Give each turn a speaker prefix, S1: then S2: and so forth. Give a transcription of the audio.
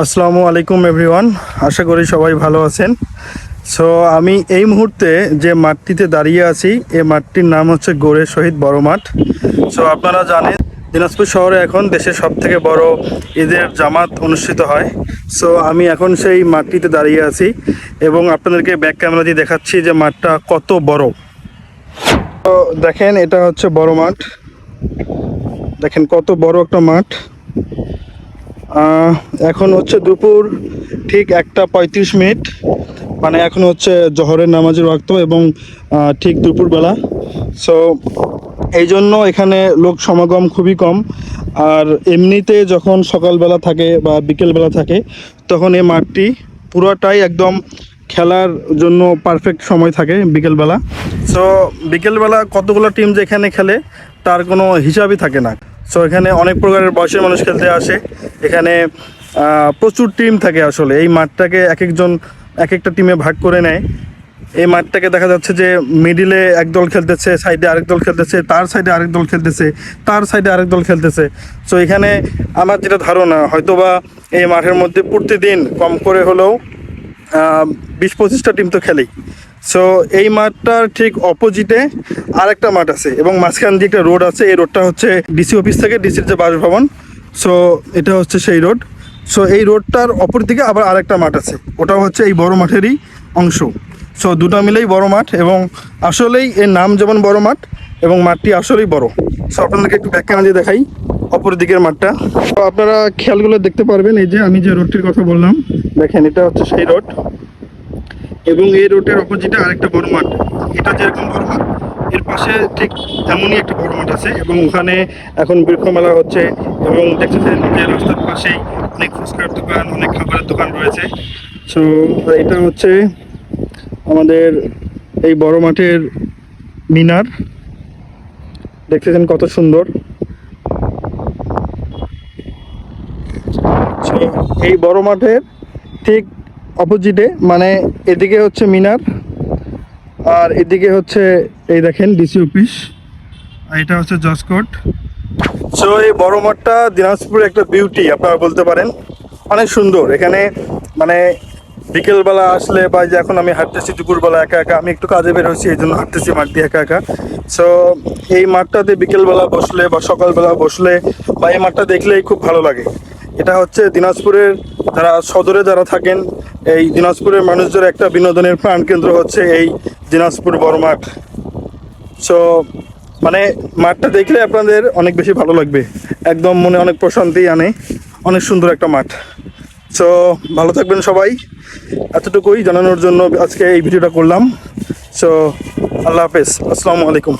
S1: আসসালামু আলাইকুম এভরিওয়ান। আশা করি সবাই ভালো আছেন। সো আমি এই মুহূর্তে যে মাঠটিতে দাঁড়িয়ে আছি, এই মাঠটির নাম হচ্ছে গোরে শহীদ বড় মাঠ। সো আপনারা জানেন দিনাজপুর শহরে এখন দেশের সবথেকে বড় ঈদের জামাত অনুষ্ঠিত হয়। সো আমি এখন সেই মাঠটিতে দাঁড়িয়ে আছি এবং আপনাদেরকে ব্যাক ক্যামেরা দিয়ে দেখাচ্ছি যে মাঠটা কত বড়। তো দেখেন, এটা হচ্ছে বড় মাঠ। দেখেন কত বড় একটা মাঠ। এখন হচ্ছে দুপুর ঠিক 1:35, মানে এখন হচ্ছে জোহরের নামাজের ওয়াক্ত এবং ঠিক দুপুরবেলা। সো এই জন্য এখানে লোক সমাগম খুবই কম। আর এমনিতে যখন সকালবেলা থাকে বা বিকেলবেলা থাকে তখন এই মাঠটি পুরোটাই একদম খেলার জন্য পারফেক্ট সময় থাকে বিকেলবেলা। সো বিকেলবেলা কতগুলো টিম যে এখানে খেলে তার কোনো হিসাবই থাকে না। সো এখানে অনেক প্রকারের বয়সের মানুষ খেলতে আসে। এখানে প্রচুর টিম থাকে। আসলে এই মাঠটাকে এক একটা টিমে ভাগ করে নেয়। এই মাঠটাকে দেখা যাচ্ছে যে মিডিলে এক দল খেলতেছে, সাইডে আরেক দল খেলতেছে, তার সাইডে আরেক দল খেলতেছে, তার সাইডে আরেক দল খেলতেছে। সো এখানে আমার যেটা ধারণা, হয়তোবা এই মাঠের মধ্যে প্রতিদিন কম করে হলেও 20-25টা টিম তো খেলেই। সো এই মাঠটার ঠিক অপোজিটে আরেকটা মাঠ আছে এবং মাঝখান দিয়ে একটা রোড আছে। এই রোডটা হচ্ছে ডিসি অফিস থেকে ডিসির যে বাসভবন, সো এটা হচ্ছে সেই রোড। সো এই রোডটার অপর দিকে আবার আরেকটা মাঠ আছে, ওটাও হচ্ছে এই বড় মাঠেরই অংশ। সো দুটো মিলেই বড় মাঠ এবং আসলেই এর নাম যেমন বড় মাঠ এবং মাঠটি আসলেই বড়। সো আপনাদেরকে একটু ব্যাক ক্যামেরা দিয়ে দেখাই অপর দিকের মাঠটা। তো আপনারা খেয়ালগুলো দেখতে পারবেন। এই যে আমি যে রোডটির কথা বললাম, দেখেন এটা হচ্ছে সেই রোড এবং এই রোডের অপোজিটে আরেকটা বড় মাঠ। এটা যেরকম বড় মাঠ, এর পাশে ঠিক এমনই একটা বড় মাঠ আছে এবং ওখানে এখন বৃক্ষ মেলা হচ্ছে এবং দেখতেছেন যে রাস্তার পাশেই অনেক ফুচকার দোকান, অনেক খাবারের দোকান রয়েছে। সো এটা হচ্ছে আমাদের এই বড় মাঠের মিনার। দেখতেছেন কত সুন্দর। এই বড় মাঠের ঠিক অপোজিটে, মানে এদিকে হচ্ছে মিনার আর এদিকে হচ্ছে এই দেখেন ডিসি অফিস, আর এটা হচ্ছে জজ কোর্ট। সো এই বড় মাঠটা দিনাজপুরের একটা বিউটি আপনারা বলতে পারেন। অনেক সুন্দর এখানে, মানে বিকেলবেলা আসলে বা যে এখন আমি হাঁটতেছি দুপুরবেলা একা একা, আমি একটু কাজে বের হয়েছি এই জন্য হাঁটতেছি মাঠ দিয়ে একা একা। সো এই মাঠটাতে বিকেলবেলা বসলে বা সকালবেলা বসলে বা এই মাঠটা দেখলেই খুব ভালো লাগে। এটা হচ্ছে দিনাজপুরের সদরে যারা থাকেন, এই দিনাজপুরের মানুষদের একটা বিনোদনের প্রাণকেন্দ্র হচ্ছে এই দিনাজপুর বড় মাঠ। সো মানে মাঠটা দেখলে আপনাদের অনেক বেশি ভালো লাগবে, একদম মনে অনেক প্রশান্তি আনে। অনেক সুন্দর একটা মাঠ। সো ভালো থাকবেন সবাই। এতটুকুই জানানোর জন্য আজকে এই ভিডিওটা করলাম। সো আল্লাহ হাফেজ, আসসালামু আলাইকুম।